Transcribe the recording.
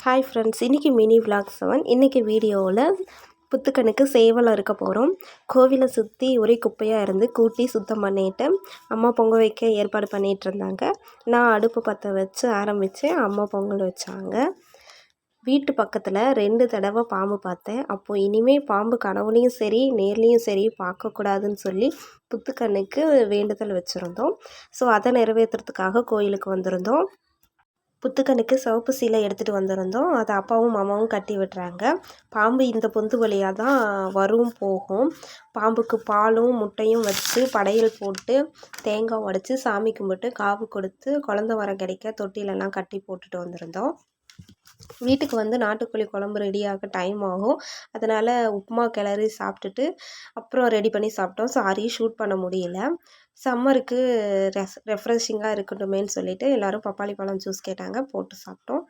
Hi friends, இன்றைக்கி mini vlog 7. இன்றைக்கி வீடியோவில் புத்துக்கண்ணுக்கு சேவலம் இருக்க போகிறோம். கோவிலை சுற்றி ஒரே குப்பையாக இருந்து கூட்டி சுத்தம் பண்ணிவிட்டு அம்மா பொங்கல் வைக்க ஏற்பாடு பண்ணிகிட்டு இருந்தாங்க. நான் அடுப்பு பற்ற வச்சு ஆரம்பித்து அம்மா பொங்கல் வச்சாங்க. வீட்டு பக்கத்தில் 2 தடவை பாம்பு பார்த்தேன். அப்போது இனிமேல் பாம்பு கனவுலேயும் சரி நேர்லேயும் சரி பார்க்கக்கூடாதுன்னு சொல்லி புத்துக்கண்ணுக்கு வேண்டுதல் வச்சுருந்தோம். ஸோ அதை நிறைவேற்றுறதுக்காக கோயிலுக்கு வந்திருந்தோம். புத்துக்கண்ணுக்கு சிவப்பு சீலை எடுத்துகிட்டு வந்திருந்தோம். அதை அப்பாவும் மாமாவும் கட்டி விட்டுறாங்க. பாம்பு இந்த பொந்து வழியாக தான் வரும் போகும். பாம்புக்கு பாலும் முட்டையும் வச்சு படையல் போட்டு தேங்காய் உடைச்சி சாமி கும்பிட்டு காவு கொடுத்து குழந்த வரம் கிடைக்க தொட்டிலெல்லாம் கட்டி போட்டுட்டு வந்திருந்தோம். வீட்டுக்கு வந்து நாட்டுக்கோழி குழம்பு ரெடியாக டைம் ஆகும். அதனால் உப்புமா கிளறி சாப்பிட்டுட்டு அப்புறம் ரெடி பண்ணி சாப்பிட்டோம். சாரி, ஷூட் பண்ண முடியல. சம்மருக்கு ரெஃப்ரெஷிங்காக இருக்கட்டுமேன்னு சொல்லிவிட்டு எல்லோரும் பப்பாளி பழம் ஜூஸ் கேட்டாங்க, போட்டு சாப்பிட்டோம்.